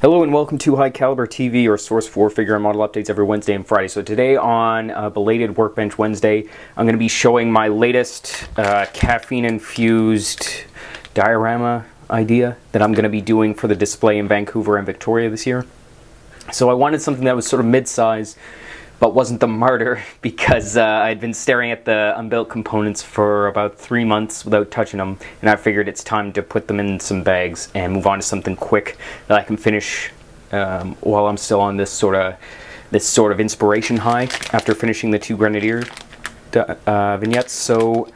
Hello and welcome to High Caliber TV, or source for figure and model updates every Wednesday and Friday. So today on belated Workbench Wednesday, I'm going to be showing my latest caffeine-infused diorama idea that I'm going to be doing for the display in Vancouver and Victoria this year. So I wanted something that was sort of mid-size, but wasn't the martyr, because I'd been staring at the unbuilt components for about 3 months without touching them, and I figured it's time to put them in some bags and move on to something quick that I can finish while I'm still on this sort of inspiration high after finishing the 2 Grenadier vignettes. So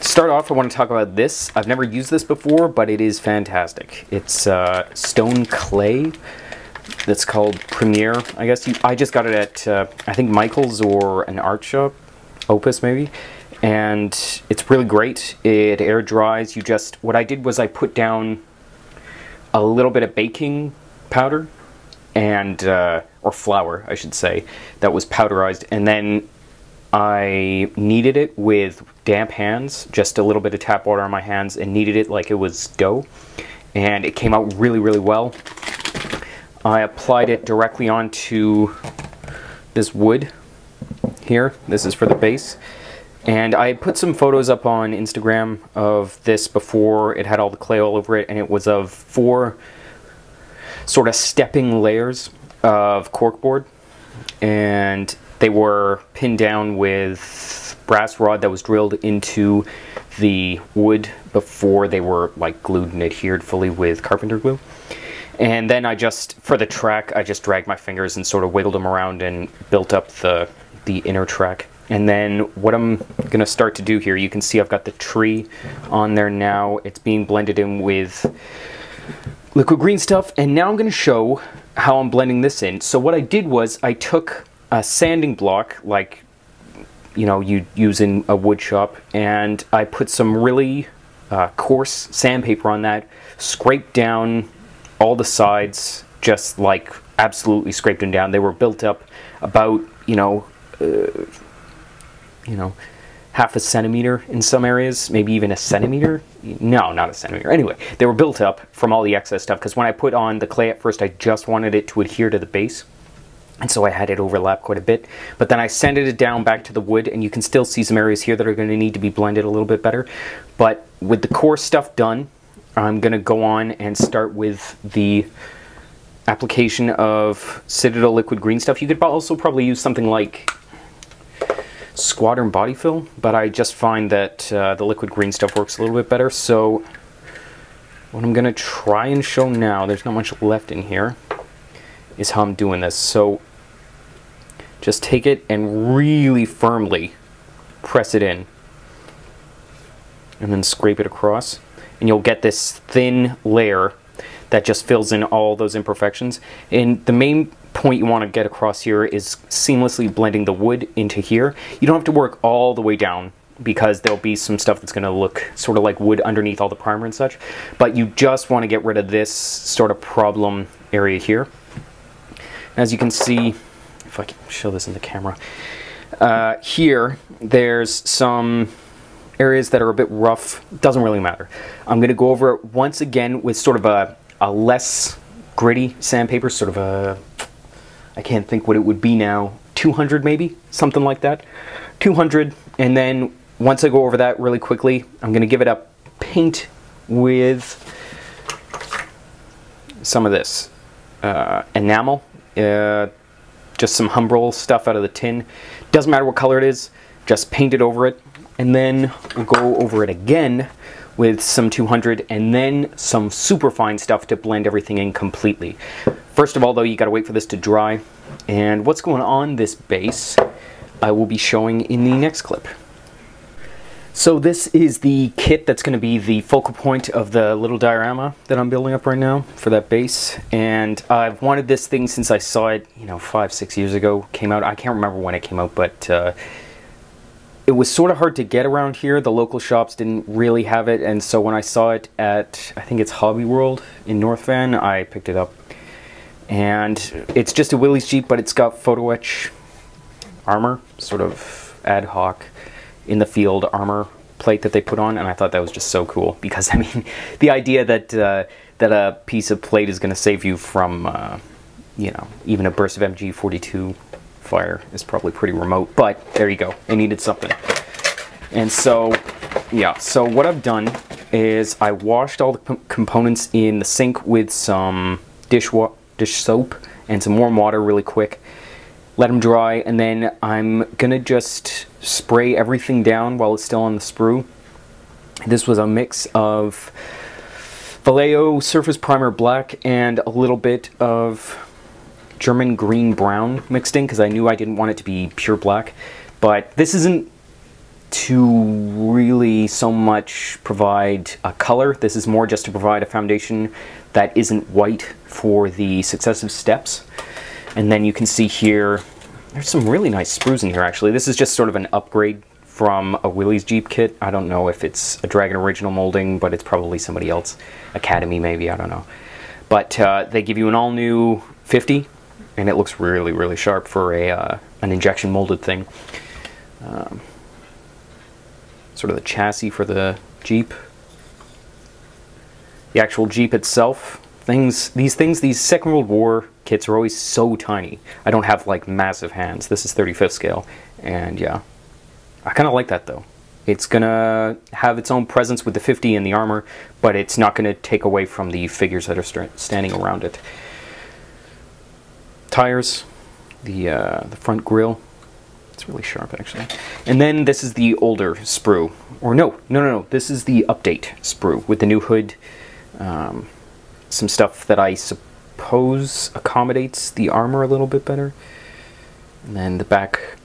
to start off, I want to talk about this. I've never used this before, but it is fantastic. It's stone clay. That's called Premiere, I guess. I just got it at, I think, Michael's or an art shop, Opus maybe, and it's really great. It air dries. What I did was I put down a little bit of baking powder, and, or flour, I should say, that was powderized, and then I kneaded it with damp hands, just a little bit of tap water on my hands, and kneaded it like it was dough, and it came out really, really well. I applied it directly onto this wood here. This is for the base. And I put some photos up on Instagram of this before it had all the clay all over it, and it was of 4 sort of stepping layers of corkboard. And they were pinned down with brass rod that was drilled into the wood before they were like glued and adhered fully with carpenter glue. And then for the track, I just dragged my fingers and sort of wiggled them around and built up the inner track. And then what I'm going to start to do here, you can see I've got the tree on there now. It's being blended in with liquid green stuff. And now I'm going to show how I'm blending this in. So what I did was I took a sanding block, like, you know, you'd use in a wood shop, and I put some really coarse sandpaper on that, scraped down all the sides, just like absolutely scraped them down. They were built up about, half a centimeter in some areas, maybe even a centimeter. No, not a centimeter. Anyway, they were built up from all the excess stuff, because when I put on the clay at first, I just wanted it to adhere to the base. And so I had it overlap quite a bit. But then I sanded it down back to the wood, and you can still see some areas here that are going to need to be blended a little bit better. But with the coarse stuff done, I'm going to go on and start with the application of Citadel liquid green stuff. You could also probably use something like Squadron Body Fill, but I just find that the liquid green stuff works a little bit better. So what I'm going to try and show now, there's not much left in here, is how I'm doing this. So just take it and really firmly press it in, and then scrape it across. And you'll get this thin layer that just fills in all those imperfections. And the main point you want to get across here is seamlessly blending the wood into here. You don't have to work all the way down, because there'll be some stuff that's going to look sort of like wood underneath all the primer and such. But you just want to get rid of this sort of problem area here. As you can see, if I can show this in the camera, here there's some areas that are a bit rough. Doesn't really matter. I'm going to go over it once again with sort of a less gritty sandpaper, sort of a, I can't think what it would be now, 200 maybe, something like that, 200. And then once I go over that really quickly, I'm going to give it a paint with some of this enamel, just some Humbrol stuff out of the tin. Doesn't matter what color it is, just paint it over it. And then we'll go over it again with some 200, and then some super fine stuff to blend everything in completely. First of all, though, you gotta wait for this to dry. And what's going on this base, I will be showing in the next clip. So this is the kit that's gonna be the focal point of the little diorama that I'm building up right now for that base. And I've wanted this thing since I saw it, 5-6 years ago, came out. I can't remember when it came out, but it was sort of hard to get around here. The local shops didn't really have it, and so when I saw it at, I think it's Hobby World in North Van, I picked it up. And it's just a Willys Jeep, but it's got photo etch armor, sort of ad hoc in the field armor plate that they put on, and I thought that was just so cool, because I mean, the idea that that a piece of plate is going to save you from, you know, even a burst of MG42 fire is probably pretty remote, but there you go. It needed something. And so, yeah, so what I've done is I washed all the components in the sink with some dish soap and some warm water really quick. Let them dry, and then I'm gonna just spray everything down while it's still on the sprue. This was a mix of Vallejo Surface Primer Black and a little bit of German Green Brown mixed in, because I knew I didn't want it to be pure black. But this isn't to really so much provide a color. This is more just to provide a foundation that isn't white for the successive steps. And then you can see here, there's some really nice sprues in here actually. This is just sort of an upgrade from a Willys Jeep kit. I don't know if it's a Dragon Original molding, but it's probably somebody else. Academy maybe, I don't know. But they give you an all new 50, and it looks really, really sharp for a an injection molded thing. Sort of the chassis for the Jeep. The actual Jeep itself, these Second World War kits are always so tiny. I don't have like massive hands. This is 35th scale, and yeah, I kind of like that though. It's gonna have its own presence with the 50 and the armor, but it's not gonna take away from the figures that are standing around it. Tires, the front grille, it's really sharp actually. And then this is the older sprue, or no, this is the update sprue with the new hood. Some stuff that I suppose accommodates the armor a little bit better. And then the back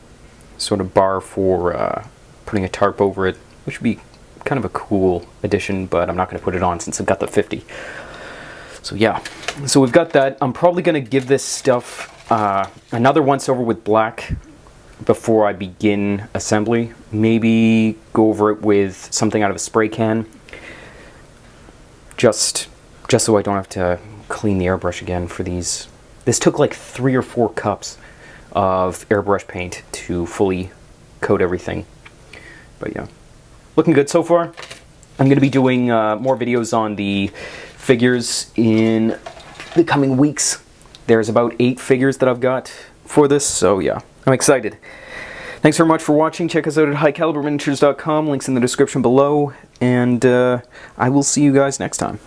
sort of bar for putting a tarp over it, which would be kind of a cool addition, but I'm not going to put it on since I've got the 50. So yeah, so we've got that. I'm probably going to give this stuff another once over with black before I begin assembly. Maybe go over it with something out of a spray can, just so I don't have to clean the airbrush again for these. This took like 3 or 4 cups of airbrush paint to fully coat everything. But yeah, looking good so far. I'm going to be doing more videos on the figures in the coming weeks. There's about 8 figures that I've got for this, so yeah, I'm excited. Thanks very much for watching. Check us out at highcaliberminiatures.com, links in the description below, and I will see you guys next time.